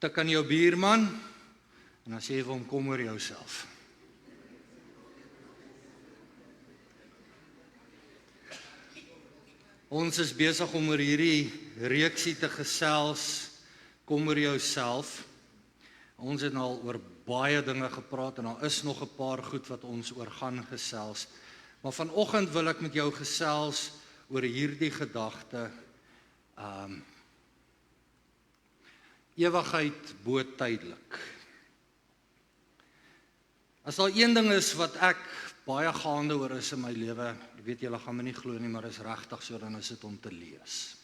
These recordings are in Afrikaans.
tik aan jou buurman, en dan sê jy vir hom, kom oor jouself. Ons is besig om oor hierdie reeksie te gesels, kom oor jouself. Ons het al oor baie dinge gepraat, en daar is nog 'n paar goed wat ons oor gaan gesels. Maar vanoggend wil ek met jou gesels oor hierdie gedagte, ewigheid bo tydelik. As daar een ding is wat ek baie gaande oor is in my lewe, ek weet julle gaan my nie glo nie, maar is regtig so, dan is dit om te lees.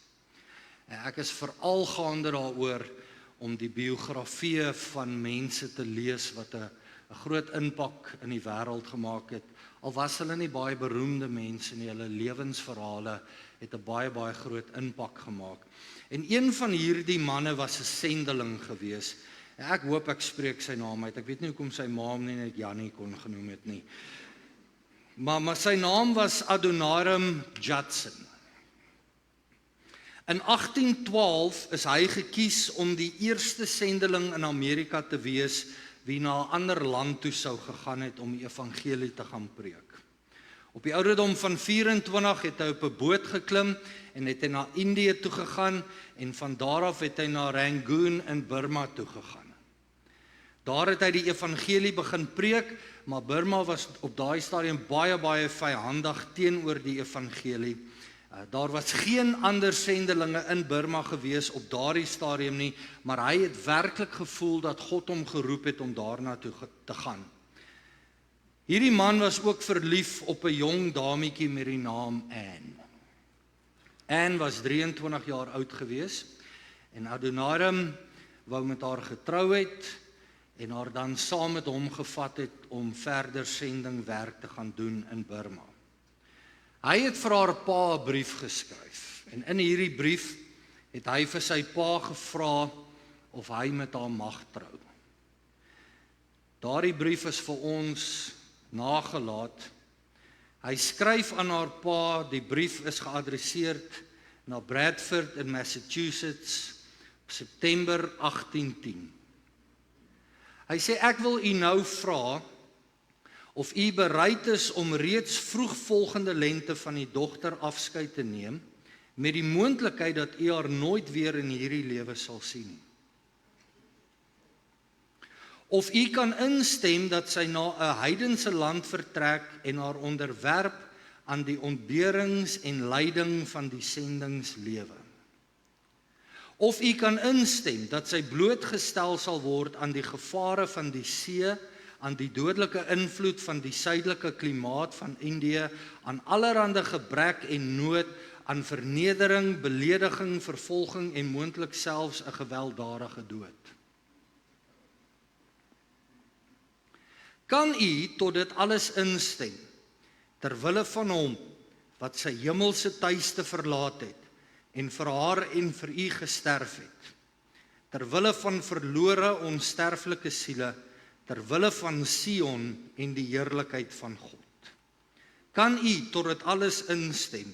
En ek is veral gaande daaroor om die biografieë van mense te lees wat 'n groot impak in die wêreld gemaak het. Al was hulle nie baie beroemde mense nie, hulle lewensverhale het 'n baie groot impak gemaak. En een van hierdie manne was 'n sendeling gewees. En ek hoop ek spreek sy naam uit. Ek weet nie hoekom sy ma hom nie net Jannie kon genoem het nie. Maar sy naam was Adoniram Judson. In 1812 is hy gekies om die eerste sendeling in Amerika te wees wie na 'n ander land toe sou gegaan het om die evangelie te gaan preek. Op die ouderdom van 24 het hy op 'n boot geklim en het hy na Indië toe gegaan en van daar af het hy na Rangoon in Burma toe gegaan. Daar het hy die evangelie begin preek, maar Burma was op daai stadium baie vyandig teenoor die evangelie. Daar was geen ander sendelinge in Burma gewees op daardie stadium nie, maar hy het werklik gevoel dat God hom geroep het om daarna toe te gaan. Hierdie man was ook verlief op 'n jong dametjie met die naam Anne. Anne was 23 jaar oud gewees en Adoniram wou met haar getrou het en haar dan saam met hom gevat het om verder sendingwerk te gaan doen in Burma. Hy het vir haar pa 'n brief geskryf en in hierdie brief het hy vir sy pa gevra of hy met haar mag trou. Daardie brief is vir ons nagelaat. Hy skryf aan haar pa, die brief is geadresseerd na Bradford in Massachusetts op September 1810. Hy sê, ek wil u nou vra of u bereid is om reeds vroeg volgende lente van die dogter afskeid te neem, met die moontlikheid dat u haar nooit weer in hierdie lewe sal sien. Of u kan instem dat sy na 'n heidense land vertrek en haar onderwerp aan die ontberings en lyding van die sendingslewe. Of u kan instem dat sy blootgestel sal word aan die gevare van die see, aan die dodelike invloed van die suidelike klimaat van Indië, aan allerhande gebrek en nood, aan vernedering, belediging, vervolging en moontlik selfs 'n gewelddadige dood. Kan u tot dit alles instem, ter wille van hom, wat sy hemelse tuiste verlaat het, en vir haar en vir u gesterf het, ter wille van verlore onsterflike siele, ter wille van Sion en die heerlikheid van God. Kan u tot dit alles instem,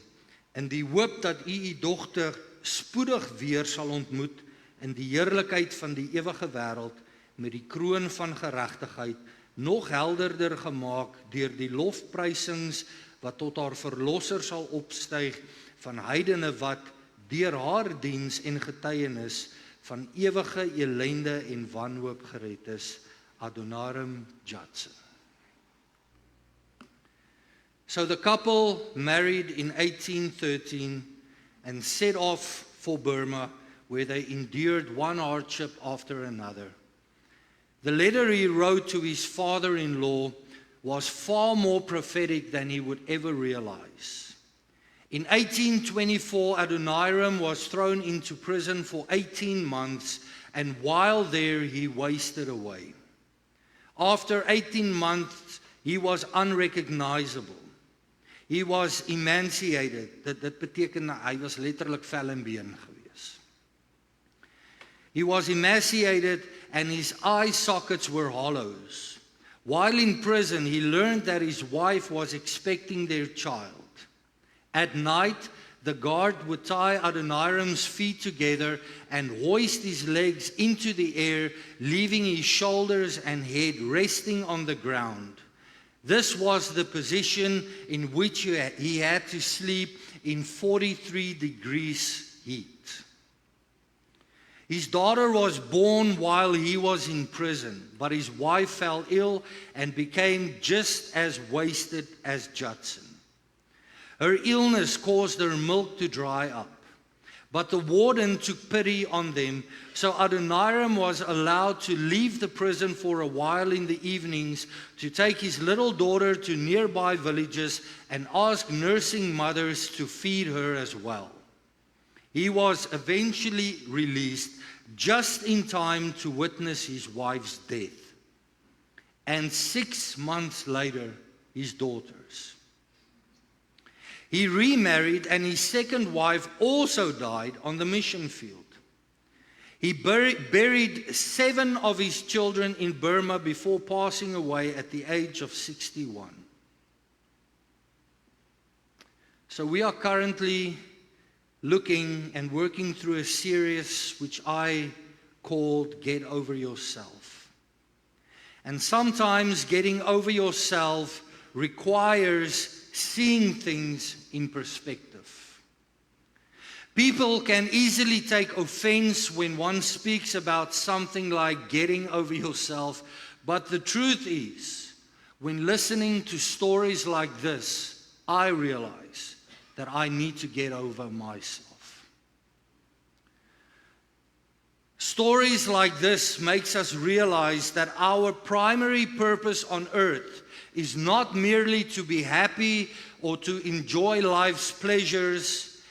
in die hoop dat u dogter spoedig weer sal ontmoet in die heerlikheid van die ewige wêreld, met die kroon van geregtigheid, nog helderder gemaak deur die lofprysings wat tot haar verlosser sal opstyg van heidene wat deur haar diens en getuienis van ewige elende en wanhoop gered is, Adoniram Judson. So the couple married in 1813 and set off for Burma, where they endured one hardship after another. The letter he wrote to his father-in-law was far more prophetic than he would ever realize. In 1824, Adoniram was thrown into prison for 18 months, and while there he wasted away. After 18 months, he was unrecognizable. He was emaciated. Dit beteken hy was letterlik vel en been gewees. He was emaciated and his eye sockets were hollows. While in prison, he learned that his wife was expecting their child. At night, the guard would tie Adoniram's feet together and hoist his legs into the air, leaving his shoulders and head resting on the ground. This was the position in which he had to sleep in 43 degrees heat. His daughter was born while he was in prison, but his wife fell ill and became just as wasted as Judson. Her illness caused her milk to dry up, but the warden took pity on them, so Adoniram was allowed to leave the prison for a while in the evenings to take his little daughter to nearby villages and ask nursing mothers to feed her as well. He was eventually released just in time to witness his wife's death, and 6 months later, his daughter's. He remarried, and his second wife also died on the mission field. He buried 7 of his children in Burma before passing away at the age of 61. So we are currently looking and working through a series which I called Get Over Yourself. And sometimes getting over yourself requires seeing things in perspective. People can easily take offense when one speaks about something like getting over yourself, but the truth is, when listening to stories like this, I realize that I need to get over myself. Stories like this makes us realize that our primary purpose on earth is not merely to be happy or to enjoy life's pleasures,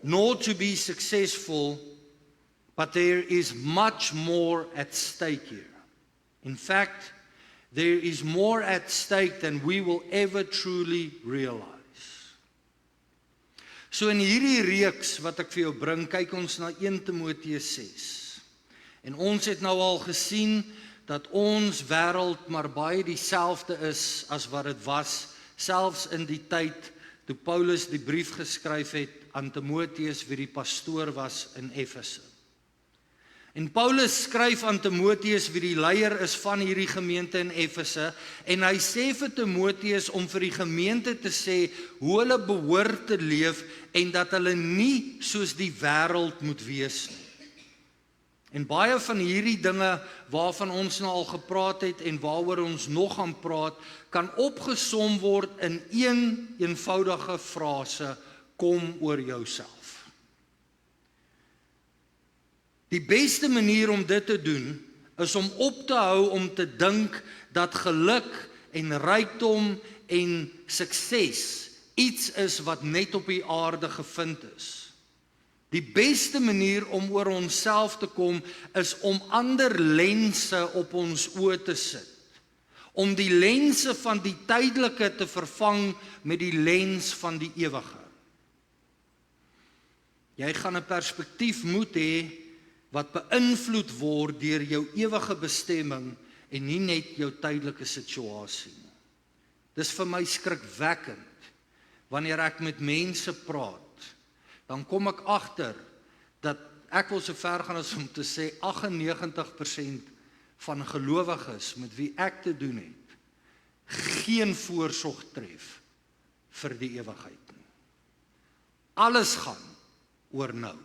nor to be successful, but there is much more at stake here. In fact, there is more at stake than we will ever truly realize. So in hierdie reeks wat ek vir jou bring, kyk ons na 1 Timoteus 6. En ons het nou al gesien dat ons wêreld maar baie dieselfde is as wat dit was, selfs in die tyd toe Paulus die brief geskryf het aan Timoteus, wie die pastoor was in Efese. En Paulus skryf aan Timoteus, wie die leier is van hierdie gemeente in Efese, en hy sê vir Timoteus om vir die gemeente te sê hoe hulle behoort te leef en dat hulle nie soos die wêreld moet wees nie. En baie van hierdie dinge waarvan ons nou al gepraat het en waaroor ons nog gaan praat, kan opgesom word in een eenvoudige frase: kom oor jouself. Die beste manier om dit te doen, is om op te hou om te dink dat geluk en rykdom en sukses iets is wat net op die aarde gevind is. Die beste manier om oor onsself te kom, is om ander lense op ons oë te sit. Om die lense van die tydelike te vervang met die lens van die ewige. Jy gaan 'n perspektief moet hê wat beïnvloed word deur jou ewige bestemming en nie net jou tydelike situasie nie. Dis vir my skrikwekkend wanneer ek met mense praat. Dan kom ek agter dat ek wil so ver gaan as om te sê 98% van gelowiges met wie ek te doen het, geen voorsorg tref vir die ewigheid nie. Alles gaan oor nou.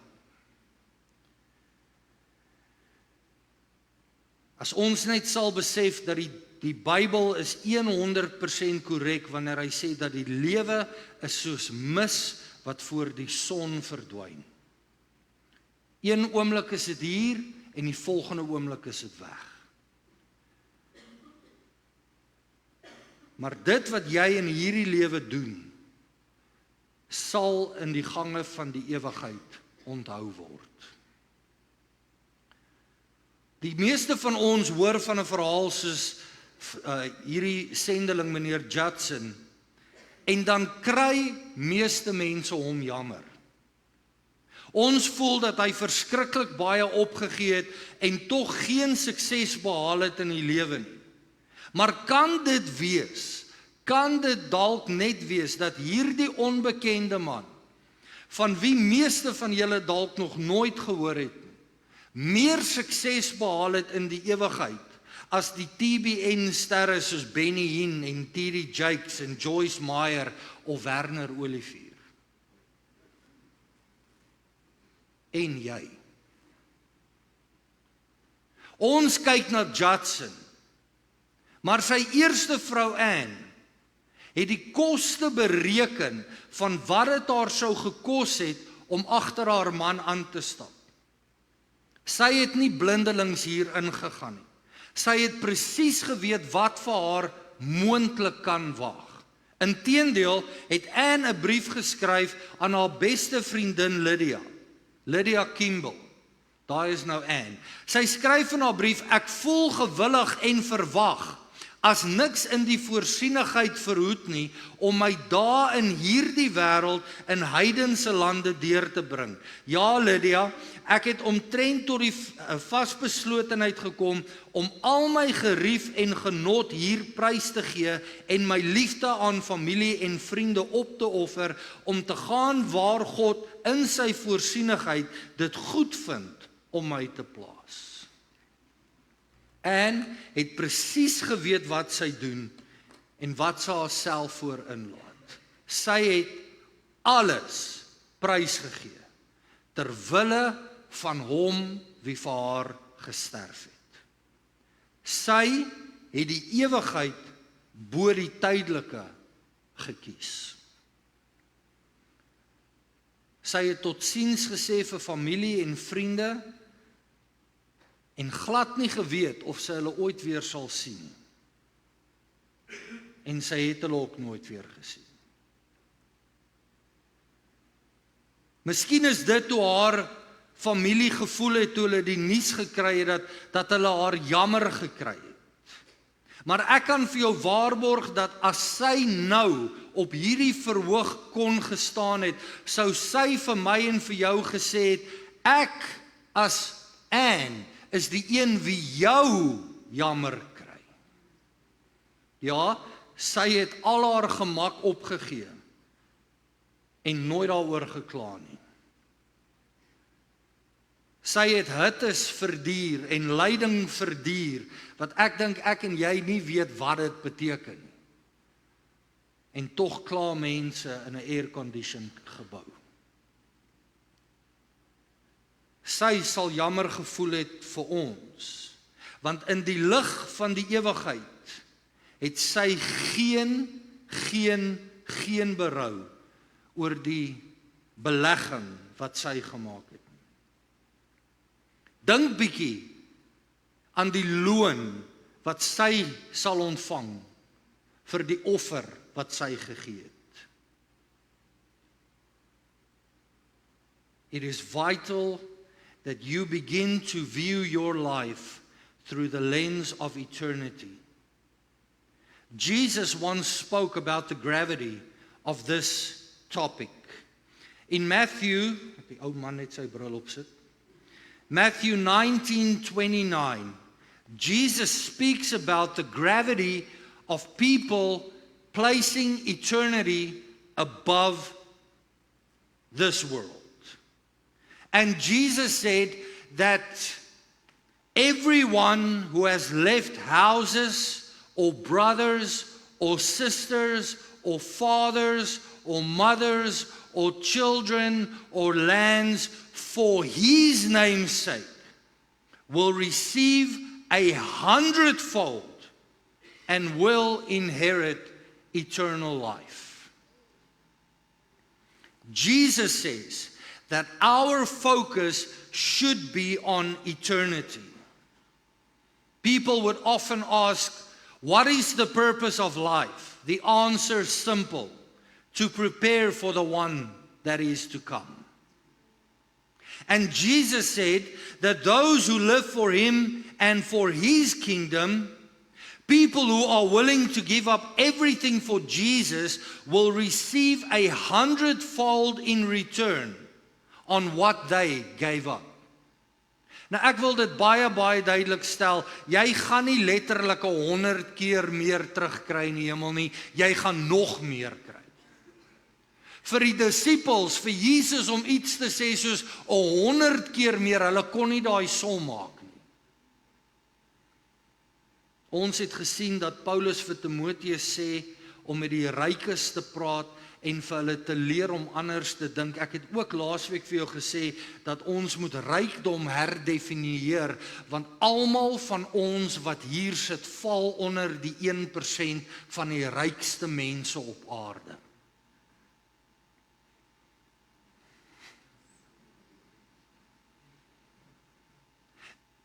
As ons net sal besef dat die Bybel is 100% korrek wanneer hy sê dat die lewe is soos mis wat voor die son verdwyn. Een oomblik is dit hier en die volgende oomblik is dit weg. Maar dit wat jy in hierdie lewe doen, sal in die gange van die ewigheid onthou word. Die meeste van ons hoor van 'n verhaal soos hierdie sendeling meneer Judson, en dan kry meeste mense hom jammer. Ons voel dat hy verskriklik baie opgegee het en tog geen sukses behaal het in die lewe nie. Maar kan dit dalk net wees dat hierdie onbekende man van wie meeste van julle dalk nog nooit gehoor het nie, meer sukses behaal het in die ewigheid as die TBN sterre soos Benny Hinn en T.D. Jakes en Joyce Meyer of Werner Olivier. En jy. Ons kyk na Judson, maar sy eerste vrou Anne het die koste bereken van wat dit haar sou gekos het om agter haar man aan te stap. Sy het nie blindelings hier ingegaan nie. Sy het presies geweet wat vir haar moontlik kan wag. Inteendeel het Anne 'n brief geskryf aan haar beste vriendin Lydia Kimball. Daai is nou Anne. Sy skryf in haar brief, ek voel gewillig en verwag, as niks in die voorsienigheid verhoed nie, om my dae in hierdie wêreld in heidense lande deur te bring. Ja, Lydia, ek het omtrent tot die vasbeslotenheid gekom om al my gerief en genot hier prys te gee en my liefde aan familie en vriende op te offer om te gaan waar God in sy voorsienigheid dit goed vind om my te plaas. En het presies geweet wat sy doen en wat sy haarself voor inlaat. Sy het alles prysgegee ter wille van hom wie vir haar gesterf het. Sy het die ewigheid bo die tydelike gekies. Sy het totsiens gesê vir familie en vriende en glad nie geweet of sy hulle ooit weer sal sien. En sy het hulle ook nooit weer gesien. Miskien is dit hoe haar familie gevoel het toe hulle die nuus gekry het dat hulle haar jammer gekry het. Maar ek kan vir jou waarborg dat as sy nou op hierdie verhoog kon gestaan het, sou sy vir my en vir jou gesê het, ek as Anne is die een wie jou jammer kry. Ja, sy het al haar gemak opgegee en nooit daaroor gekla nie. Sy het hittes verduur en lyding verduur, wat ek dink ek en jy nie weet wat dit beteken nie. En tog kla mense in 'n air-conditioned gebou. Sy sal jammer gevoel het vir ons, want in die lig van die ewigheid het sy geen berou oor die belegging wat sy gemaak het. Dink bietjie aan die loon wat sy sal ontvang vir die offer wat sy gegee het. It is vital that you begin to view your life through the lens of eternity. Jesus once spoke about the gravity of this topic. In Matthew, die ou man net sy bril opsit. Matthew 19:29, Jesus speaks about the gravity of people placing eternity above this world. And Jesus said that everyone who has left houses or brothers or sisters or fathers or mothers or children or lands for his name's sake will receive 100-fold and will inherit eternal life. Jesus says that our focus should be on eternity. People would often ask, what is the purpose of life? The answer is simple: to prepare for the one that is to come. And Jesus said that those who live for him and for his kingdom, people who are willing to give up everything for Jesus, will receive 100-fold in return on what they gave up. Nou ek wil dit baie duidelik stel, jy gaan nie letterlik 100 keer meer terugkry in die hemel nie, jy gaan nog meer kry. Vir die disippels, vir Jesus om iets te sê soos 100 keer meer, hulle kon nie daai som maak nie. Ons het gesien dat Paulus vir Timoteus sê om met die rykes te praat en vir hulle te leer om anders te dink. Ek het ook laasweek vir jou gesê dat ons moet rykdom herdefinieer, want almal van ons wat hier sit, val onder die 1% van die rykste mense op aarde.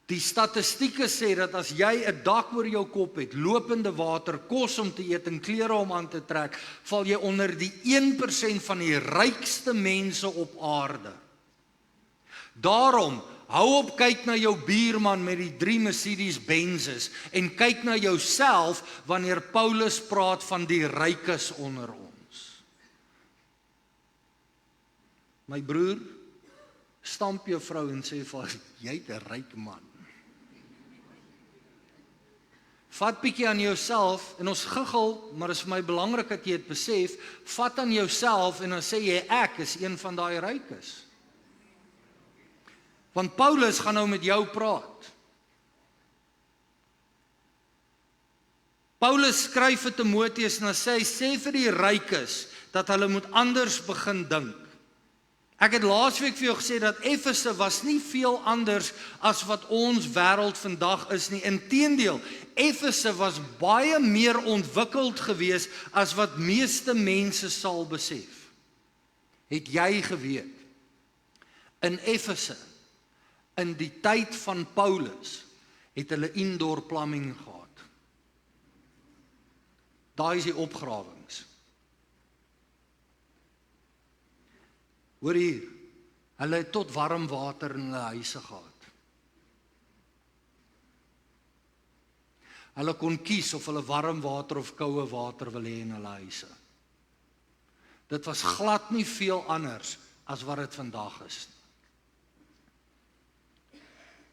Die statistieke sê dat as jy 'n dak oor jou kop het, lopende water, kos om te eet en klere om aan te trek, val jy onder die 1% van die rykste mense op aarde. Daarom, hou op kyk na jou buurman met die 3 Mercedes Benzes en kyk na jouself wanneer Paulus praat van die rykes onder ons. My broer, stamp jou vrou en sê vir haar, jy't 'n ryk man. Vat bietjie aan jouself, en ons giggel, maar is vir my belangrik dat jy dit besef, vat aan jouself en dan sê jy, ek is een van daai rykes. Want Paulus gaan nou met jou praat. Paulus skryf vir Timoteus en hy sê vir die rykes, dat hulle moet anders begin dink. Ek het laasweek vir jou gesê dat Efese was nie veel anders as wat ons wêreld vandag is nie. Inteendeel, Efese was baie meer ontwikkeld gewees as wat meeste mense sal besef. Het jy geweet? In Efese, in die tyd van Paulus, het hulle indoor plumbing gehad. Daai is die opgrawings. Hoor hier, hulle het tot warm water in hulle huise gehad. Hulle kon kies of hulle warm water of koue water wil hê in hulle huise. Dit was glad nie veel anders as wat dit vandag is.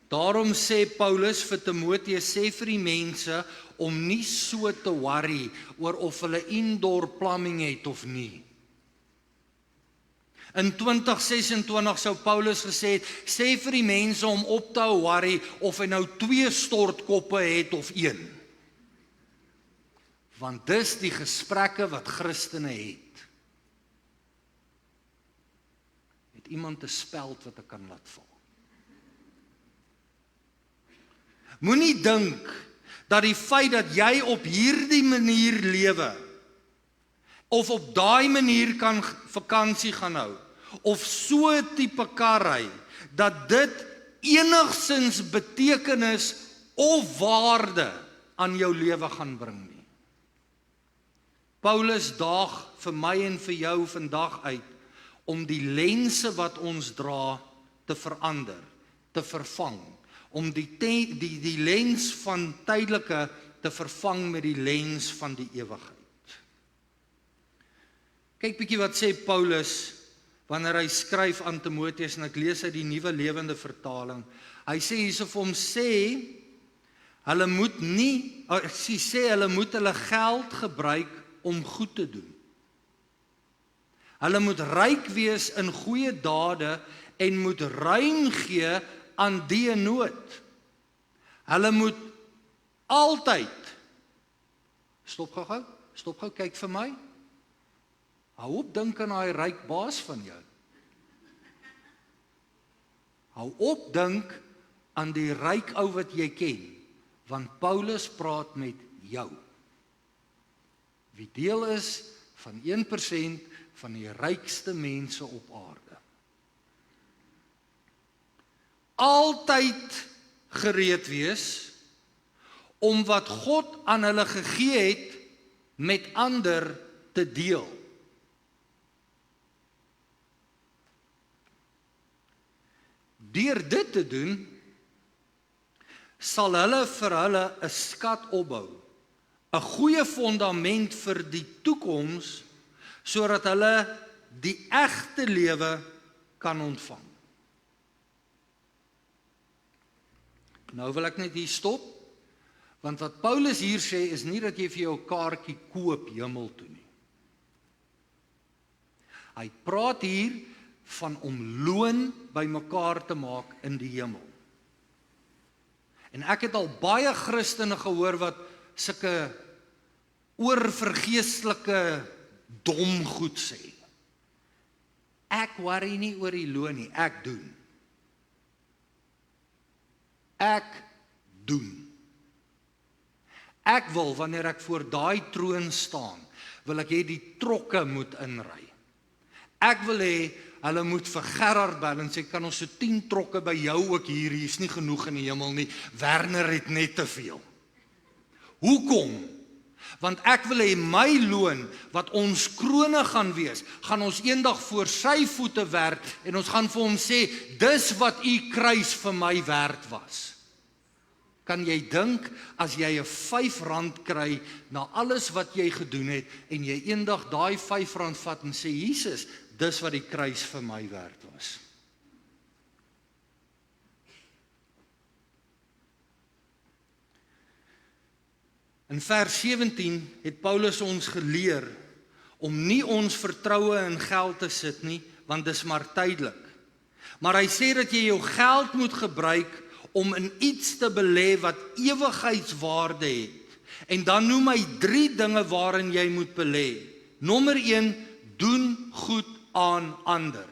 Daarom sê Paulus vir Timoteus, sê vir die mense om nie so te worry oor of hulle indoor plumbing het of nie. In 2026 sou Paulus gesê het, sê vir die mense om op te hou worry of hy nou 2 stortkoppe het of 1. Want dis die gesprekke wat Christene het. Het iemand 'n speld wat ek kan laat val? Moenie dink dat die feit dat jy op hierdie manier lewe, of op daai manier kan vakansie gaan hou, of so 'n tipe kar ry, dat dit enigsins betekenis of waarde aan jou lewe gaan bring nie. Paulus daag vir my en vir jou vandag uit, om die lense wat ons dra te verander, te vervang, om die lens van tydelike te vervang met die lens van die ewigheid. Kyk bietjie wat sê Paulus wanneer hy skryf aan Timoteus, en ek lees uit die Nuwe Lewende Vertaling. Hy sê hierso vir hom, hulle moet hulle geld gebruik om goed te doen. Hulle moet ryk wees in goeie dade en moet ruim gee aan die in nood. Hulle moet altyd, stop gou, kyk vir my. Hou op dink aan daai ryk baas van jou. Hou op dink aan die ryk ou wat jy ken, want Paulus praat met jou. Wie deel is van 1% van die rykste mense op aarde. Altyd gereed wees om wat God aan hulle gegee het met ander te deel. Deur dit te doen, sal hulle vir hulle 'n skat opbou, 'n goeie fondament vir die toekoms, sodat hulle die egte lewe kan ontvang. Nou wil ek net hier stop, want wat Paulus hier sê is nie dat jy vir jou 'n kaartjie koop hemel toe nie. Hy praat hier van om loon bymekaar te maak in die hemel. En ek het al baie Christene gehoor wat sulke oorvergeestelike dom goed sê. Ek worry nie oor die loon nie, ek doen. Ek doen. Ek wil, wanneer ek voor daai troon staan, wil ek hê die trokke moet inry. Ek wil hê, hulle moet vir Gerard bel en sê, kan ons so 10 trokke by jou ook hier is nie genoeg in die hemel nie, Werner het net te veel. Hoekom? Want ek wil hê my loon, wat ons krone gaan wees, gaan ons eendag voor sy voete werk, en ons gaan vir hom sê, dis wat u kruis vir my werd was. Kan jy dink, as jy 'n R5 kry, na alles wat jy gedoen het, en jy eendag daai R5 vat en sê, Jesus, dis wat die kruis vir my werd was. In vers 17 het Paulus ons geleer om nie ons vertroue in geld te sit nie, want dis maar tydelik. Maar hy sê dat jy jou geld moet gebruik om in iets te belê wat ewigheidswaarde het. En dan noem hy 3 dinge waarin jy moet belê. Nommer 1, doen goed aan ander.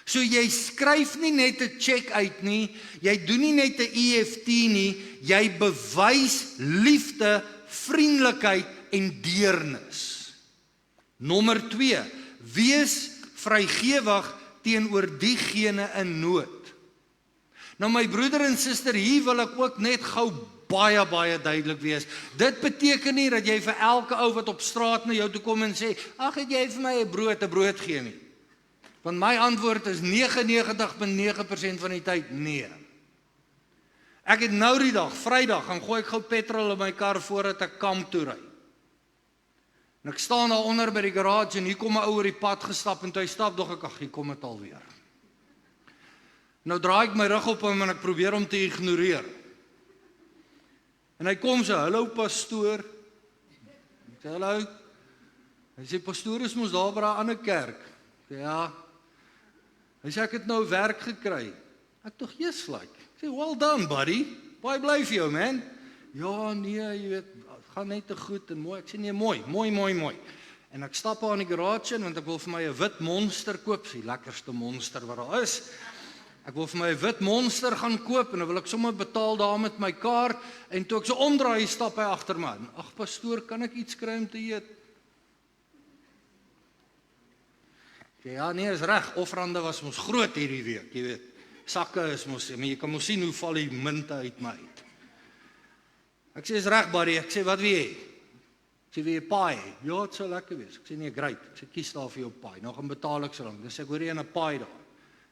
So jy skryf nie net 'n cheque uit nie, jy doen nie net 'n EFT nie, jy bewys liefde, vriendelikheid en deernis. Nommer 2, wees vrygewig teenoor diegene in nood. Nou my broeder en suster, hier wil ek ook net gou baie duidelik wees. Dit beteken nie dat jy vir elke ou wat op straat na jou toe kom en sê, ag, het jy vir my 'n brood gee nie. Want my antwoord is 99,9% van die tyd nee. Ek het nou die dag, Vrydag, gaan gooi ek gou petrol in my kar voordat ek kamp toe ry. En ek staan daar onder by die garage en hier kom 'n ou oor die pad gestap en toe hy stap, dog ek, ag, hier kom dit alweer. Nou draai ek my rug op hom en ek probeer hom te ignoreer. En hy kom so, hallo pastoor. Ek sê, hallo. Hy sê, pastoor is mos daar by 'n ander kerk. Ek sê, ja. Hy sê, ek het nou werk gekry. Ek tog, yes, like. Ek sê, well done, buddy. Baie bly vir jou, man. Ja, nee, jy weet, gaan net te goed en mooi. Ek sê, nee, mooi. En ek stap aan die garage in, want ek wil vir my 'n wit Monster koop, die lekkerste Monster wat daar is. Ek wil vir my 'n wit Monster gaan koop, en dan wil ek sommer betaal daar met my kaart, en toe ek so omdraai, stap hy agter my. Ag, pastoor, kan ek iets kry om te eet? Ja, nee, is reg, offerande was ons groot hierdie week, jy weet. Sakke is mos, jy kan mos sien hoe val die munte uit my uit. Ek sê, is reg, buddy, ek sê, wat wil jy? Ek sê, wil jy paai? Ja, het sou lekker wees. Ek sê, nee, great, ek sê, kies daar vir jou paai. Nou gaan betaal ek so lang. Dan sê ek, hoor jy 'n paai daar?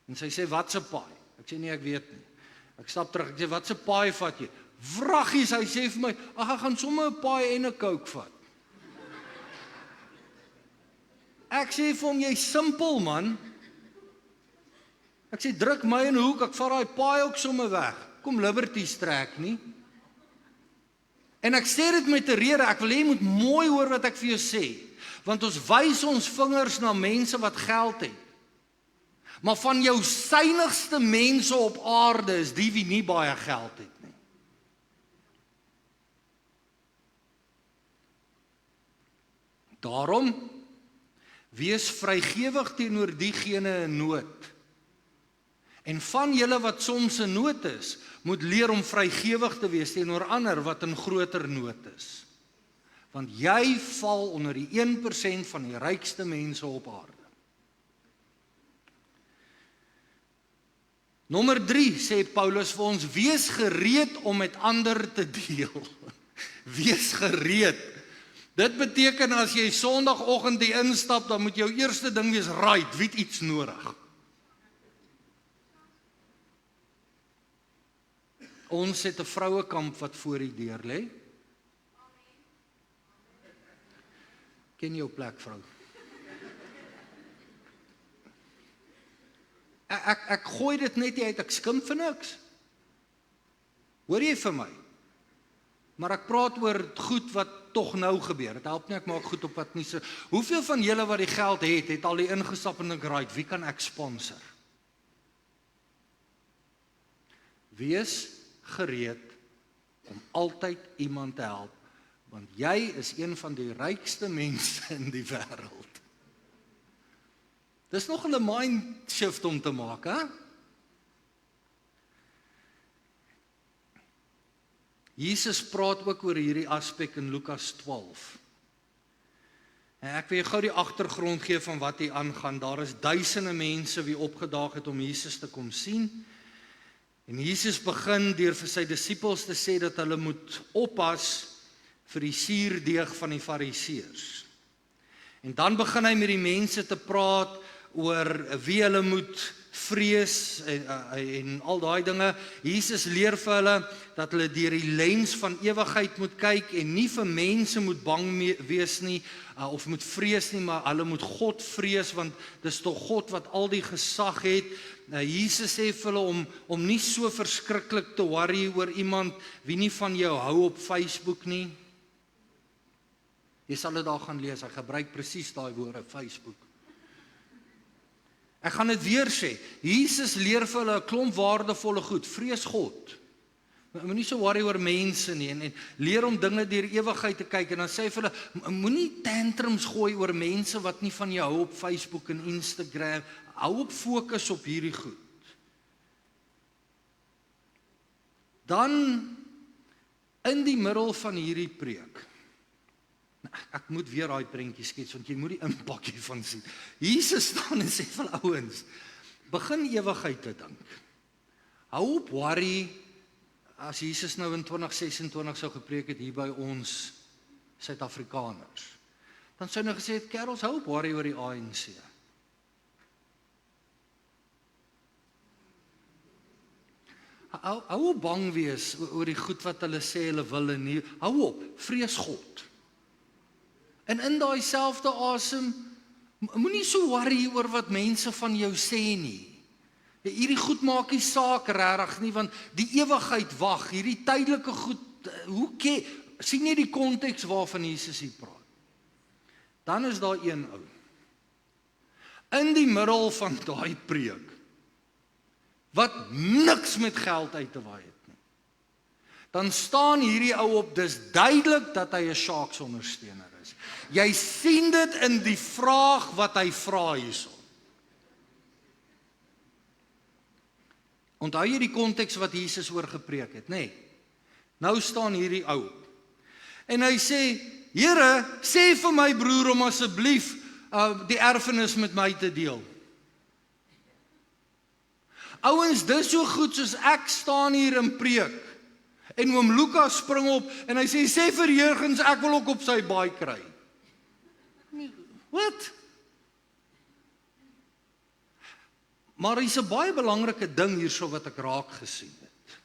En sy sê, wat se paai? Ek sê, nee, ek weet nie. Ek stap terug, ek sê, wat se paai vat jy? Vraggies, hy sê vir my, ag, ek gaan sommer 'n paai en 'n Coke vat. Ek sê vir hom, jy simpel man. Ek sê, druk my in 'n hoek, ek vat daai paai ook sommer weg. Kom Liberty trek nie. En ek sê dit met 'n rede, ek wil hê jy moet mooi hoor wat ek vir jou sê. Want ons wys ons vingers na mense wat geld het. Maar van jou synigste mense op aarde is die wie nie baie geld het nie. Daarom, wees vrygewig teenoor diegene in nood. En van julle wat soms in nood is, moet leer om vrygewig te wees teenoor ander wat in groter nood is. Want jy val onder die 1% van die rykste mense op aarde. Nommer 3 sê Paulus vir ons, wees gereed om met ander te deel. Wees gereed. Dit beteken as jy Sondagoggend die instap, dan moet jou eerste ding wees, right, wie het iets nodig? Ons het 'n vrouekamp wat voor die deur lê. Ken jou plek, vrou. Ek gooi dit net nie uit, ek skim vir niks. Hoor jy vir my? Maar ek praat oor goed wat tog nou gebeur. Dit help nie ek maak goed op wat nie so. Hoeveel van julle wat die geld het al die ingestap en dink, right, wie kan ek sponsor? Wees gereed om altyd iemand te help, want jy is een van die rykste mense in die wêreld. Dis nog 'n mind shift om te maak, hè? Jesus praat ook oor hierdie aspek in Lukas 12. En ek wil jou gou die agtergrond gee van wat hier aangaan. Daar is duisende mense wie opgedaag het om Jesus te kom sien. En Jesus begin deur vir sy disippels te sê dat hulle moet oppas vir die suurdeeg van die Fariseërs. En dan begin hy met die mense te praat oor wie hulle moet vrees en al daai dinge. Jesus leer vir hulle dat hulle deur die lens van ewigheid moet kyk en nie vir mense moet bang wees nie of moet vrees nie, maar hulle moet God vrees, want dis tog God wat al die gesag het. Jesus sê vir hulle om nie so verskriklik te worry oor iemand wie nie van jou hou op Facebook nie. Jy sal dit daar gaan lees, hy gebruik presies daai woorde, Facebook. Ek gaan dit weer sê, Jesus leer vir hulle 'n klomp waardevolle goed, vrees God. Moenie so worry oor mense nie, en leer om dinge deur ewigheid te kyk, en dan sê hy vir hulle, moenie tantrums gooi oor mense wat nie van jou hou op Facebook en Instagram, hou op fokus op hierdie goed. Dan, in die middel van hierdie preek, ek moet weer daai prentjie skets, want jy moet die impak hiervan sien. Jesus staan en sê vir ouens, begin ewigheid te dink. Hou op worry, as Jesus nou in 2026 sou gepreek het hier by ons Suid-Afrikaners, dan sou hy nou gesê het, kerels, hou op worry oor die ANC. Hou op bang wees oor die goed wat hulle sê hulle wil en nie. Hou op, vrees God. En in daai selfde asem, moenie so worry oor wat mense van jou sê nie. Hierdie goed maak nie saak regtig nie, want die ewigheid wag, hierdie tydelike goed, sien nie die konteks waarvan Jesus hier praat. Dan is daar een ou. In die middel van daai preek, wat niks met geld uit te waai het nie. Dan staan hierdie ou op, dis duidelik dat hy 'n Sharks ondersteuner is. Jy sien dit in die vraag wat hy vra hierso. Onthou jy die konteks wat Jesus oor gepreek het, nê? Nou staan hierdie ou. En hy sê, Here, sê vir my broer om asseblief die erfenis met my te deel. Ouens, dis so goed soos ek staan hier in preek. En oom Lukas spring op en hy sê vir Jurgens, ek wil ook op sy baai kry. Wat? Maar hier's 'n baie belangrike ding hierso wat ek raak gesien het.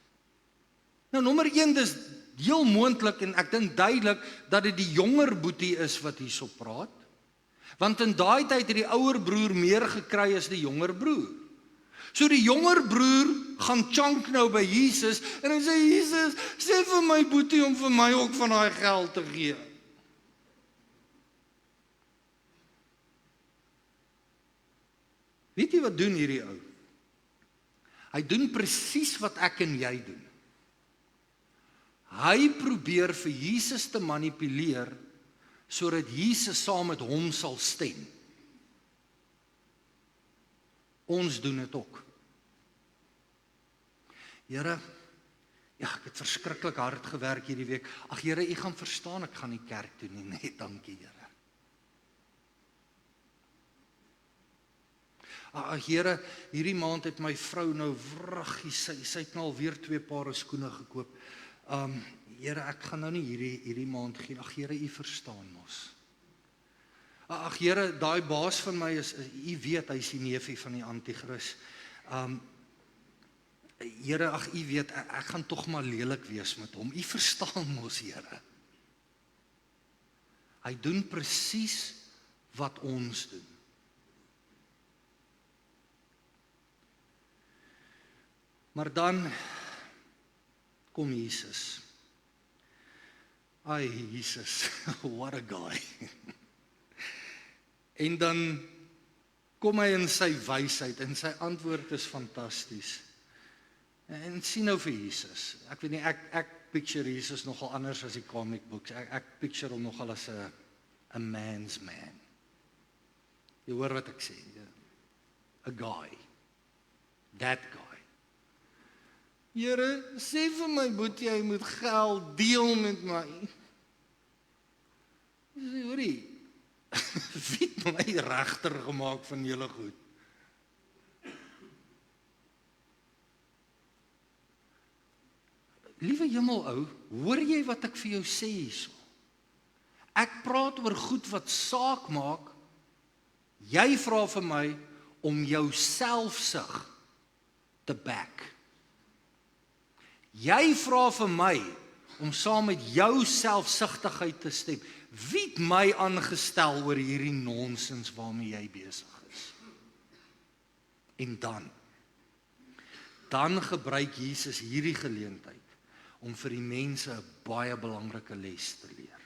Nou, nommer 1, dis heel moontlik en ek dink duidelik dat dit die jonger boetie is wat hierso praat. Want in daai tyd het die ouer broer meer gekry as die jonger broer. So die jonger broer gaan chunk nou by Jesus en hy sê, Jesus, sê vir my boetie om vir my ook van daai geld te gee. Weet jy wat doen hierdie ou? Hy doen presies wat ek en jy doen. Hy probeer vir Jesus te manipuleer sodat Jesus saam met hom sal stem. Ons doen dit ook. Here, ja, ek het verskriklik hard gewerk hierdie week. Ag Here, U gaan verstaan, ek gaan nie kerk toe nie. Nee, dankie Here. Ag Here, hierdie maand het my vrou nou wraggie, sy het nou alweer 2 paar skoene gekoop. Here, ek gaan nou nie hierdie maand gee. Ag Here, U verstaan mos. Ag Here, daai baas van my is, U weet, hy is die neefie van die anti-kris. Here, ag U weet, ek gaan tog maar lelik wees met hom. U verstaan mos, Here. Hy doen presies wat ons doen. Maar dan kom Jesus. Ai, Jesus, what a guy. En dan kom hy in sy wysheid en sy antwoord is fantasties. En sien nou vir Jesus. Ek weet nie, ek picture Jesus nogal anders as die comic books. Ek picture hom nogal as 'n man's man. Jy hoor wat ek sê? A guy. That guy. Here, sê vir my boetie, hy moet geld deel met my. Sê, hoorie, wie het my regter gemaak van julle goed? Liewe hemel ou, hoor jy wat ek vir jou sê hierso? Ek praat oor goed wat saak maak. Jy vra vir my om jou selfsug te back. Jy vra vir my om saam met jou selfsugtigheid te stem. Wie het my aangestel oor hierdie nonsens waarmee jy besig is? En dan gebruik Jesus hierdie geleentheid om vir die mense 'n baie belangrike les te leer.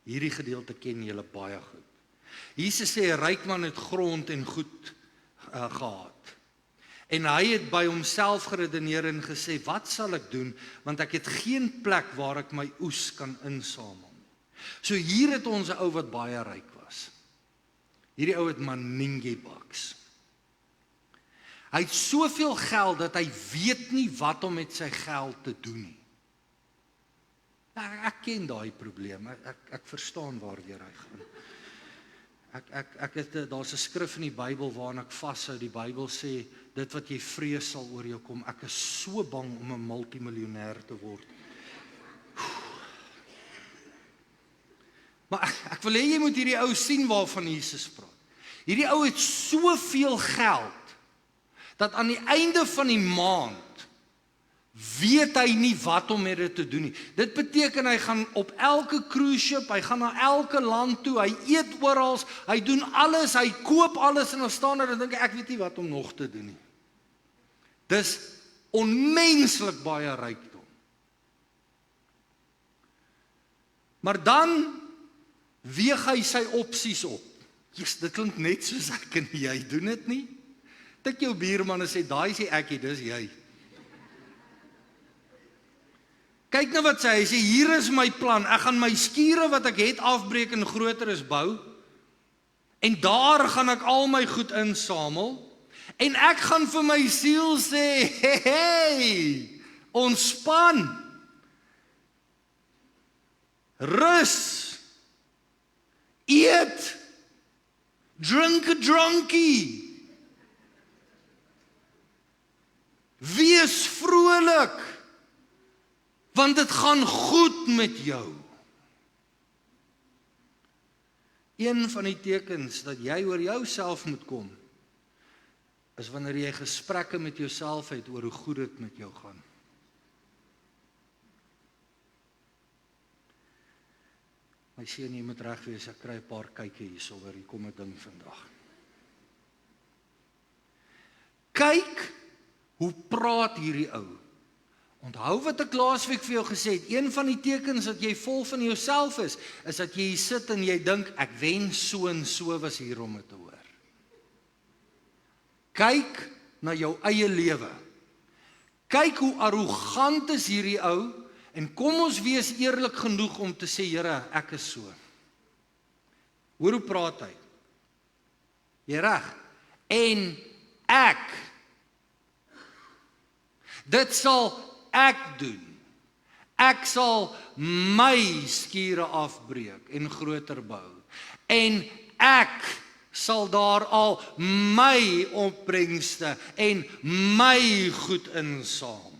Hierdie gedeelte ken julle baie goed. Jesus sê 'n ryk man het grond en goed gehad. En hy het by homself geredeneer en gesê, wat sal ek doen, want ek het geen plek waar ek my oes kan insamel. So hier het ons 'n ou wat baie ryk was. Hierdie ou het Maningi bucks. Hy het soveel geld dat hy weet nie wat om met sy geld te doen nie. Ek ken daai probleem. Ek verstaan waardeur hy gaan. Daar's 'n skrif in die Bybel waarna ek vashou. Die Bybel sê, dit wat jy vrees sal oor jou kom. Ek is so bang om 'n multimiljonair te word. Maar ek wil hê jy moet hierdie ou sien waarvan Jesus praat. Hierdie ou het soveel geld, dat aan die einde van die maand, weet hy nie wat om met dit te doen nie. Dit beteken hy gaan op elke cruise ship, hy gaan na elke land toe, hy eet oral, hy doen alles, hy koop alles en dan staan daar en dink ek weet nie wat om nog te doen nie. Dis onmenslik baie rykdom. Maar dan weeg hy sy opsies op. Jesus, dit klink net soos ek en jy doen dit nie. Tik jou buurman en sê, daai sê ek, dis jy. Kyk nou wat sê hy, sê hier is my plan, ek gaan my skure wat ek het afbreek en groter is bou, en daar gaan ek al my goed insamel, en ek gaan vir my siel sê, hey, ontspan, rus, eet, drink 'n drankie, wees vrolik, want dit gaan goed met jou. Een van die tekens dat jy oor jouself moet kom, is wanneer jy gesprekke met jouself het oor hoe goed dit met jou gaan. My seun, jy moet reg wees, ek kry 'n paar kykie hierso oor, hier kom 'n ding vandag. Kyk, hoe praat hierdie ou? Onthou wat ek laasweek vir jou gesê het, een van die tekens dat jy vol van jouself is dat jy hier sit en jy dink, ek wens so en so was hier om dit te hoor. Kyk na jou eie lewe. Kyk hoe arrogant is hierdie ou, en kom ons wees eerlik genoeg om te sê, Here, ek is so. Hoor hoe praat hy? Jy reg? En ek. Dit sal ek doen. Ek sal my skure afbreek en groter bou. En ek sal daar al my opbrengste en my goed insamel.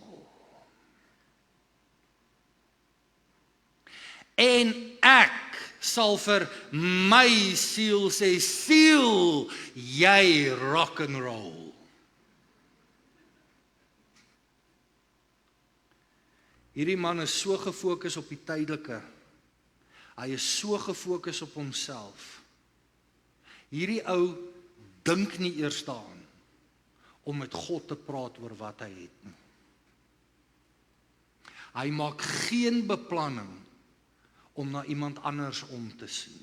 En ek sal vir my siel sê, siel, jy rock and roll. Hierdie man is so gefokus op die tydelike. Hy is so gefokus op homself. Hierdie ou dink nie eers daaraan om met God te praat oor wat hy het nie. Hy maak geen beplanning om na iemand anders om te sien.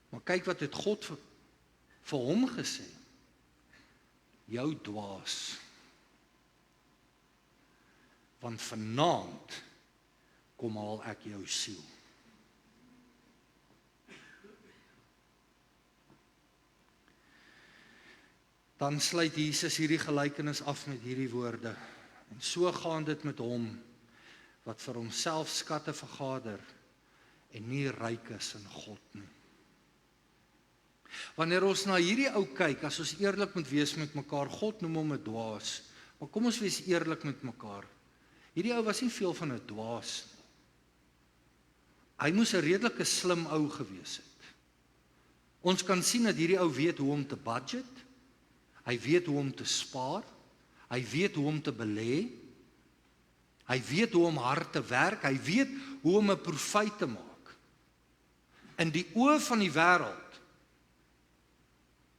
Maar kyk wat het God vir hom gesê. Jou dwaas. Want vanaand kom haal ek jou siel. Dan sluit Jesus hierdie gelykenis af met hierdie woorde. En so gaan dit met hom wat vir homself skatte vergader en nie ryk is in God nie. Wanneer ons na hierdie ou kyk, as ons eerlik moet wees met mekaar, God noem hom 'n dwaas, maar kom ons wees eerlik met mekaar. Hierdie ou was nie veel van 'n dwaas nie. Hy moes 'n redelike slim ou gewees het. Ons kan sien dat hierdie ou weet hoe om te budget, hy weet hoe om te spaar, hy weet hoe om te belê, hy weet hoe om hard te werk, hy weet hoe om 'n profijt te maak. In die oë van die wêreld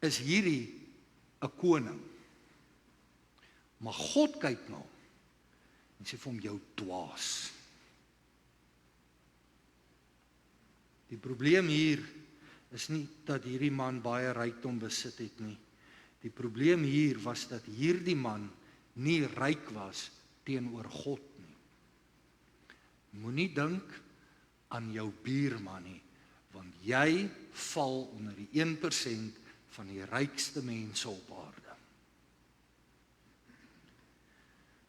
is hierdie 'n koning. Maar God kyk na hom en sê vir hom, jou dwaas. Die probleem hier is nie dat hierdie man baie rykdom besit het nie. Die probleem hier was dat hierdie man nie ryk was teenoor God nie. Moenie dink aan jou buurman nie, want jy val onder die 1% van die rykste mense op aarde.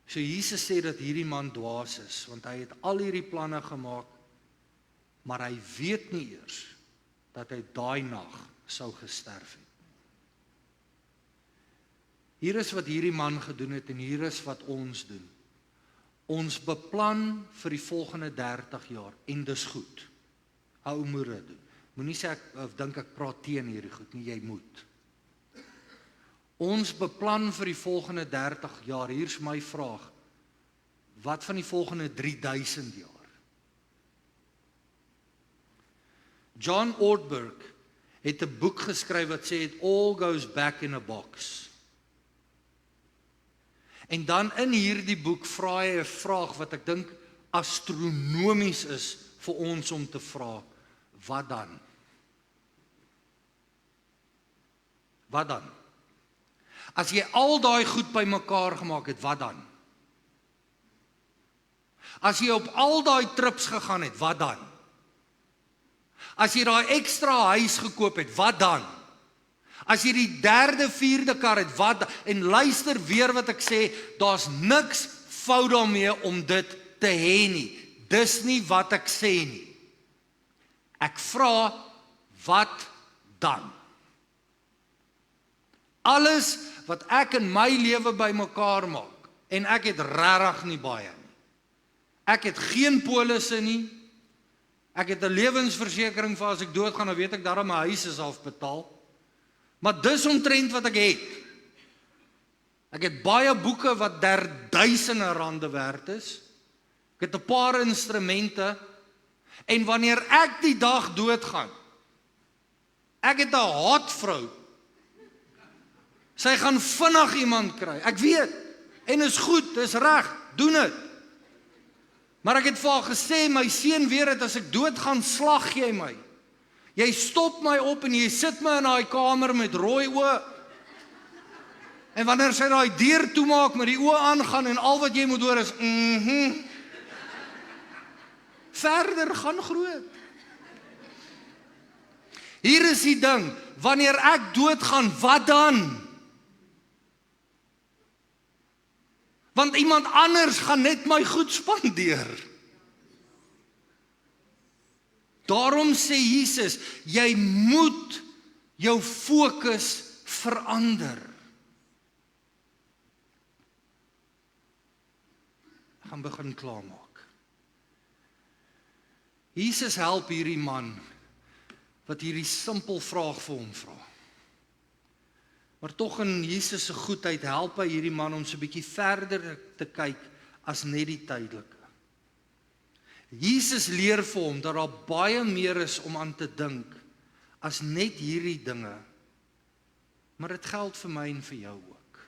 So Jesus sê dat hierdie man dwaas is, want hy het al hierdie planne gemaak, maar hy weet nie eers dat hy daai nag sou gesterf het. Hier is wat hierdie man gedoen het en hier is wat ons doen. Ons beplan vir die volgende 30 jaar en dis goed. Hou moet dit doen. Moenie sê ek dink ek praat teen hierdie goed nie, jy moet. Ons beplan vir die volgende 30 jaar. Hier's my vraag. Wat van die volgende 3000 jaar? John Ortberg het 'n boek geskryf wat sê it all goes back in a box. En dan in hierdie boek vra hy 'n vraag wat ek dink astronomies is vir ons om te vra. Wat dan? Wat dan? As jy al daai goed bymekaar gemaak het, wat dan? As jy op al daai trips gegaan het, wat dan? As jy daai ekstra huis gekoop het, wat dan? As jy die 3de, 4de kar het, wat dan? En luister weer wat ek sê, daar's niks fout daarmee om dit te hê nie. Dis nie wat ek sê nie. Ek vra, wat dan? Alles wat ek in my lewe bymekaar maak, en ek het regtig nie baie nie. Ek het geen polisse nie. Ek het 'n lewensversekering vir as ek doodgaan, dan weet ek dat my huis is afbetaal. Maar dis omtrent wat ek het. Ek het baie boeke wat duisende rande werd is. Ek het 'n paar instrumente. En wanneer ek die dag doodgaan, ek het 'n hot vrou. Sy gaan vinnig iemand kry. Ek weet. En is goed, dis reg, doen dit. Maar ek het vir haar gesê, my seun weet dit, as ek doodgaan, slag jy my. Jy stop my op en jy sit my in daai kamer met rooi oë. En wanneer sy daai deur toemaak met die oë aangaan en al wat jy moet hoor is Verder gaan groot. Hier is die ding, wanneer ek doodgaan, wat dan? Want iemand anders gaan net my goed spandeer. Daarom sê Jesus, jy moet jou fokus verander. Ek gaan begin klaarmaak. Jesus help hierdie man wat hierdie simpel vraag vir hom vra. Maar tog in Jesus se goedheid help hy hierdie man om so 'n bietjie verder te kyk as net die tydelike. Jesus leer vir hom dat daar baie meer is om aan te dink as net hierdie dinge. Maar dit geld vir my en vir jou ook.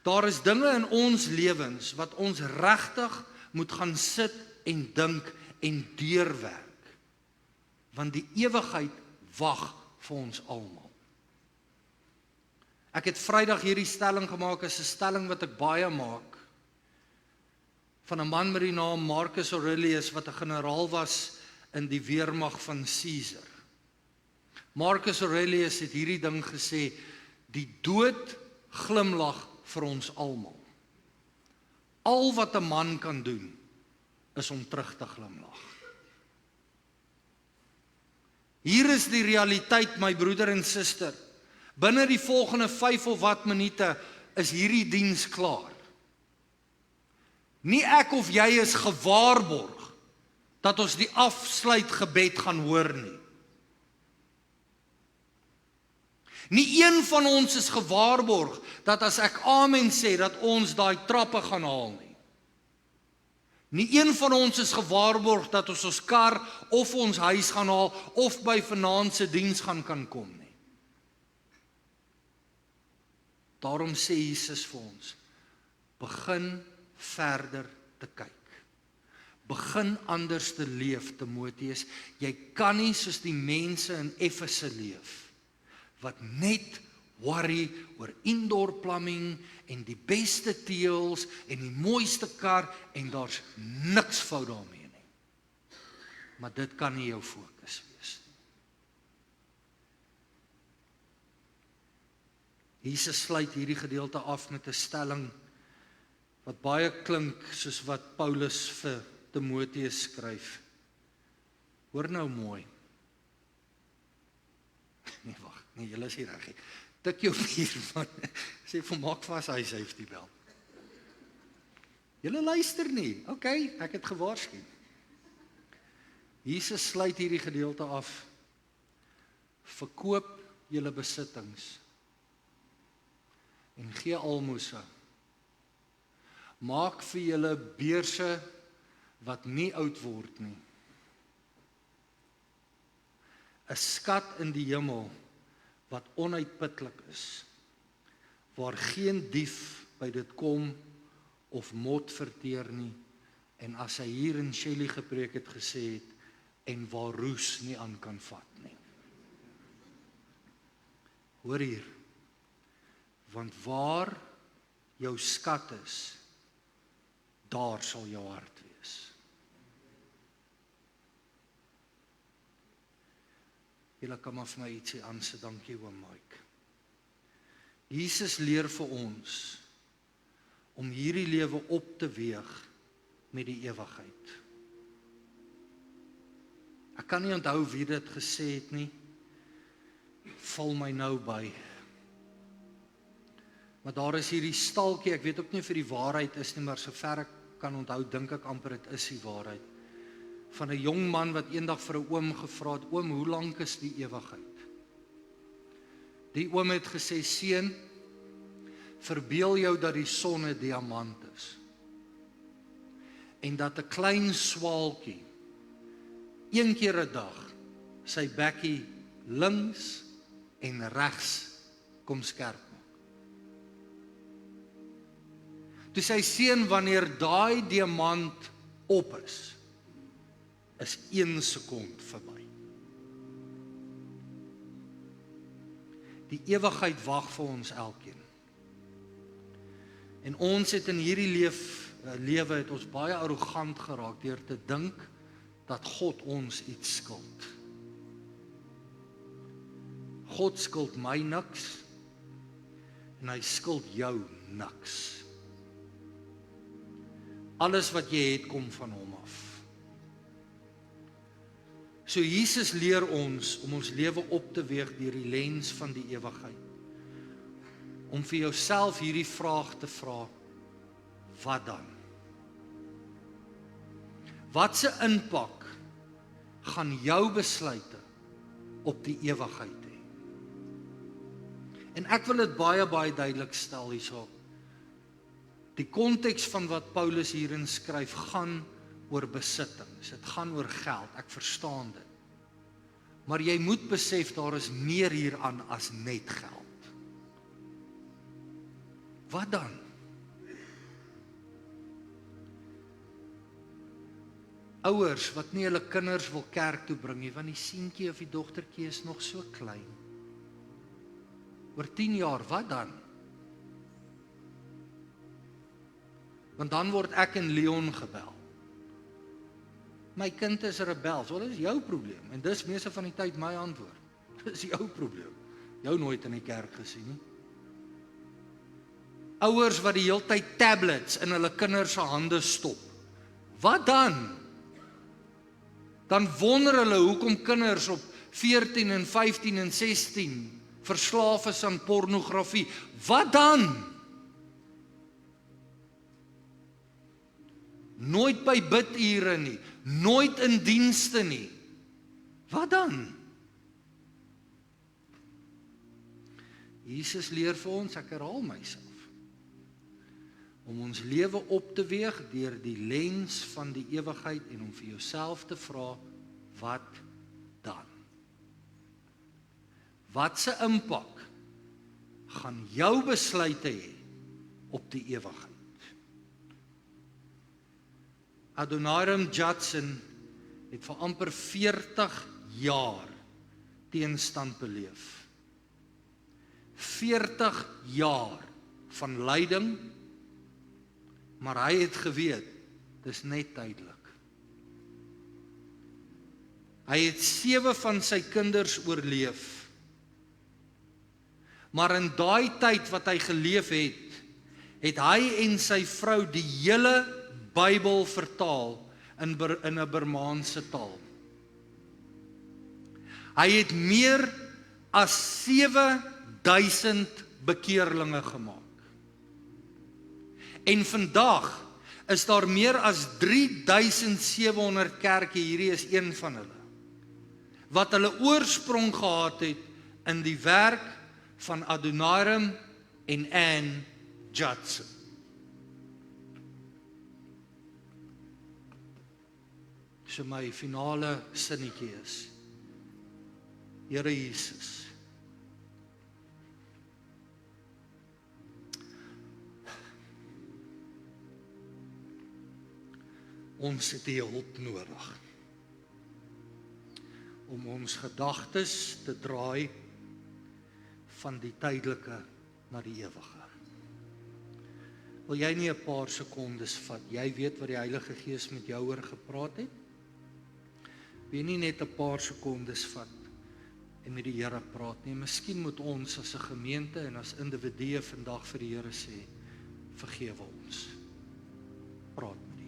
Daar is dinge in ons lewens wat ons regtig moet gaan sit en dink en deurwerk. Want die ewigheid wag vir ons almal. Ek het Vrydag hierdie stelling gemaak, is 'n stelling wat ek baie maak, van 'n man met die naam Marcus Aurelius, wat 'n generaal was in die weermag van Caesar. Marcus Aurelius het hierdie ding gesê, die dood glimlag vir ons almal. Al wat 'n man kan doen, is om terug te glimlag. Hier is die realiteit, my broeder en suster. Binne die volgende 5 of wat minute is hierdie diens klaar. Nie ek of jy is gewaarborg dat ons die afsluitgebed gaan hoor nie. Nie een van ons is gewaarborg dat as ek amen sê, dat ons daai trappe gaan haal nie. Nie een van ons is gewaarborg dat ons kar of ons huis gaan haal of by vanaand se diens gaan kan kom nie. Daarom sê Jesus vir ons, begin verder te kyk. Begin anders te leef, Timoteus. Jy kan nie soos die mense in Efese leef, wat net worry oor indoor plumbing en die beste teëls en die mooiste kar en daar's niks fout daarmee nie. Maar dit kan nie jou fokus wees nie. Jesus sluit hierdie gedeelte af met 'n stelling wat baie klink soos wat Paulus vir Timoteus skryf. Hoor nou mooi. Nee, wag, nee, julle is hier reg. Tik jou bier man. Sê vir maak vas hy safety bel. Julle luister nie. OK, ek het gewaarsku. Jesus sluit hierdie gedeelte af. Verkoop julle besittings en gee almoses. Maak vir julle beurse wat nie oud word nie. 'n Skat in die hemel wat onuitputlik is, waar geen dief by dit kom of mot verteer nie, en as hy hier in Shelley gepreek het gesê het, en waar roes nie aan kan vat nie. Hoor hier, want waar jou skat is, daar sal jou hart wees. Julle kan maar vir my ietsie aansit, dankie oom Mike. Jesus leer vir ons om hierdie lewe op te weeg met die ewigheid. Ek kan nie onthou wie dit gesê het nie, val my nou by. Maar daar is hierdie stalkie, ek weet ook nie of die waarheid is nie, maar sover ek kan onthou, dink ek amper dit is die waarheid. Van 'n jong man wat eendag vir 'n oom gevra het, oom, hoe lank is die ewigheid? Die oom het gesê, seun, verbeel jou dat die son 'n diamant is. En dat 'n klein swaalkie, een keer 'n dag, sy bekkie links en regs kom skerp maak. Toe sy seun, wanneer daai diamant op is 1 sekond verby. Die ewigheid wag vir ons elkeen. En ons het in hierdie lewe het ons baie arrogant geraak deur te dink dat God ons iets skuld. God skuld my niks en hy skuld jou niks. Alles wat jy het kom van hom af. So Jesus leer ons om ons lewe op te weeg deur die lens van die ewigheid. Om vir jouself hierdie vraag te vra, wat dan? Wat se impak gaan jou besluite op die ewigheid hê? En ek wil dit baie duidelik stel hierso. Die konteks van wat Paulus hierin skryf gaan oor besittings. Dit gaan oor geld, ek verstaan dit. Maar jy moet besef daar is meer hieraan as net geld. Wat dan? Ouers wat nie hulle kinders wil kerk toe bring nie, want die seentjie of die dogtertjie is nog so klein. Oor 10 jaar, wat dan? Want dan word ek en Leon gebel. My kind is rebels, wel, dis jou probleem. En dis meeste van die tyd my antwoord. Dis jou probleem. Jou nooit in die kerk gesien nie. Ouers wat die hele tyd tablets in hulle kinders se hande stop. Wat dan? Dan wonder hulle hoekom kinders op 14 en 15 en 16 verslaaf is aan pornografie. Wat dan? Nooit by bidure nie, nooit in dienste nie. Wat dan? Jesus leer vir ons, ek herhaal myself, om ons lewe op te weeg deur die lens van die ewigheid en om vir jouself te vra, wat dan? Wat se impak gaan jou besluite hê op die ewigheid? Adoniram Judson het vir amper 40 jaar teenstand beleef. 40 jaar van lyding, maar hy het geweet, dis net tydelik. Hy het 7 van sy kinders oorleef. Maar in daai tyd wat hy geleef het, het hy en sy vrou die hele Bybel vertaal in 'n Burmaanse taal. Hy het meer as 7000 bekeerlinge gemaak. En vandag is daar meer as 3700 kerke, hierdie is een van hulle, wat hulle oorsprong gehad het in die werk van Adoniram en Ann Judson. So my finale sinnetjie is, Here Jesus, ons het U hulp nodig om ons gedagtes te draai van die tydelike na die ewige. Wil jy nie 'n paar sekondes vat? Jy weet wat die Heilige Gees met jou oor gepraat het? Wil jy nie net 'n paar sekondes vat en met die Here praat nie? Miskien moet ons as 'n gemeente en as individue vandag vir die Here sê, vergewe ons. Praat met die Here.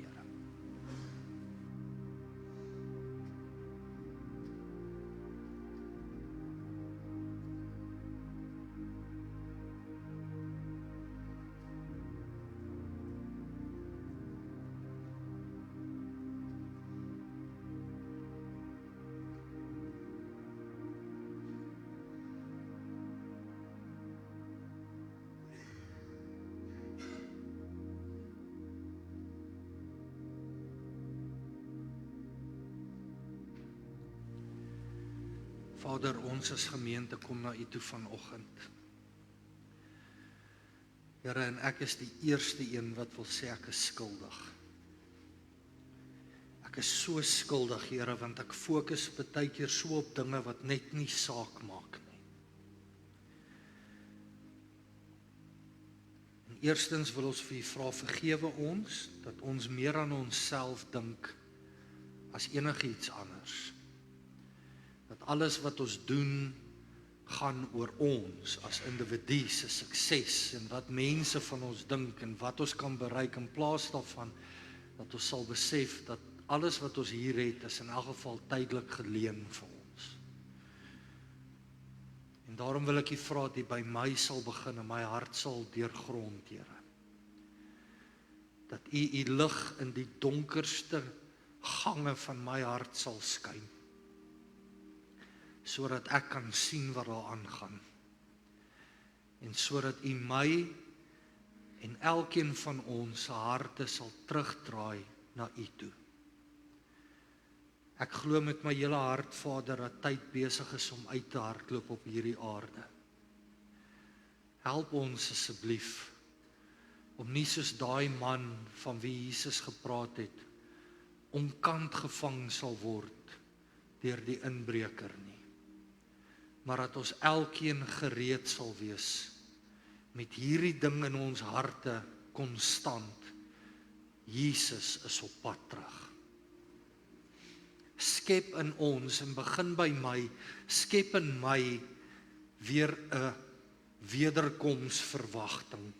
Vader, ons as gemeente kom na U toe vanoggend. Here, en ek is die eerste een wat wil sê ek is skuldig. Ek is so skuldig, Here, want ek fokus baie keer so op dinge wat net nie saak maak nie. En eerstens wil ons vir U vra, vergewe ons, dat ons meer aan onsself dink as enigiets anders. Dat alles wat ons doen, gaan oor ons as individu se sukses en wat mense van ons dink en wat ons kan bereik, in plaas daarvan dat ons sal besef dat alles wat ons hier het is in elk geval tydelik geleen vir ons. En daarom wil ek U vra dat U by my sal begin en my hart sal deurgrond, Here. Dat U lig in die donkerste gange van my hart sal skyn, sodat ek kan sien wat daar aangaan. En sodat U my en elkeen van ons se harte sal terugdraai na U toe. Ek glo met my hele hart, Vader, dat tyd besig is om uit te hardloop op hierdie aarde. Help ons asseblief om nie soos daai man van wie Jesus gepraat het, onkant gevang sal word deur die inbreker nie. Maar dat ons elkeen gereed sal wees met hierdie ding in ons harte konstant. Jesus is op pad terug. Skep in ons, en begin by my, skep in my weer 'n wederkomsverwagting.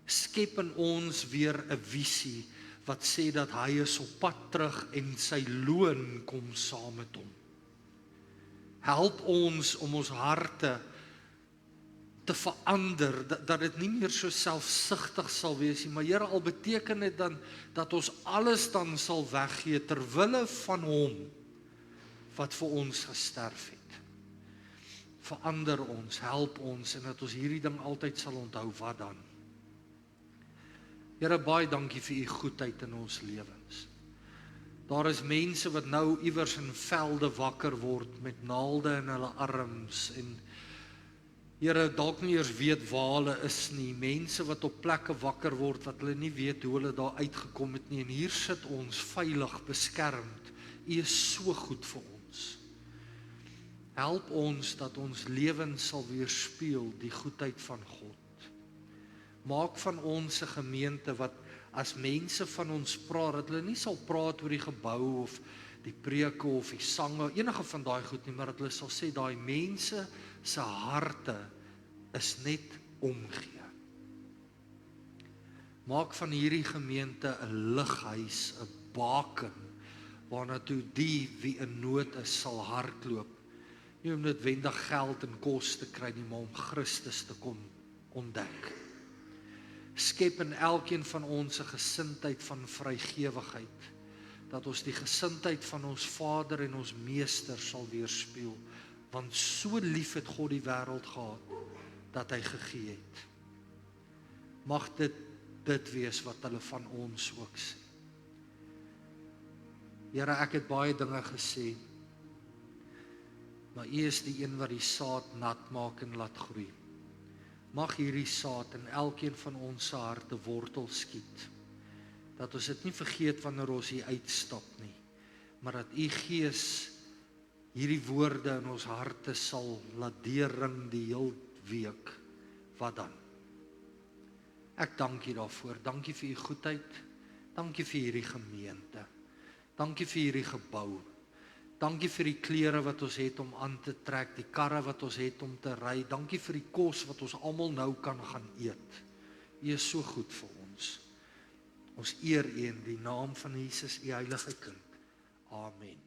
Skep in ons weer 'n visie wat sê dat hy is op pad terug en sy loon kom saam met hom. Help ons om ons harte te verander, dat dit nie meer so selfsugtig sal wees nie, maar Here, al beteken dit dan dat ons alles dan sal weggee ter wille van hom wat vir ons gesterf het. Verander ons, help ons, en dat ons hierdie ding altyd sal onthou. Wat dan? Here, baie dankie vir u goedheid in ons lewens. Daar is mense wat nou iewers in velde wakker word met naalde in hulle arms, en Here, dalk nie eers weet waar hulle is nie, mense wat op plekke wakker word wat hulle nie weet hoe hulle daar uitgekom het nie, en hier sit ons veilig, beskermd. U is so goed vir ons. Help ons dat ons lewens sal weerspieël die goedheid van God. Maak van ons 'n gemeente wat as mense van ons praat, dat hulle nie sal praat oor die gebou of die preke of die sange, enige van daai goed nie, maar dat hulle sal sê, daai mense se harte is net omgee. Maak van hierdie gemeente 'n lighuis, 'n baken, waarna toe die wie in nood is sal hardloop, nie om noodwendig geld en kos te kry nie, maar om Christus te kom ontdek. Skep in elkeen van ons 'n gesindheid van vrygewigheid, dat ons die gesindheid van ons Vader en ons Meester sal weerspieël, want so lief het God die wêreld gehad, dat hy gegee het. Mag dit wees wat hulle van ons ook sê. Here, ek het baie dinge gesê, maar U is die een wat die saad nat maak en laat groei. Mag hierdie saad in elkeen van ons se harte wortel skiet, dat ons dit nie vergeet wanneer ons hier uitstap nie, maar dat U Gees hierdie woorde in ons harte sal laat deurring die heel week. Wat dan? Ek dank U daarvoor. Dankie vir U goedheid. Dankie vir hierdie gemeente. Dankie vir hierdie gebou. Dankie vir die klere wat ons het om aan te trek, die karre wat ons het om te ry. Dankie vir die kos wat ons almal nou kan gaan eet. U is so goed vir ons. Ons eer U in die naam van Jesus, U heilige kind. Amen.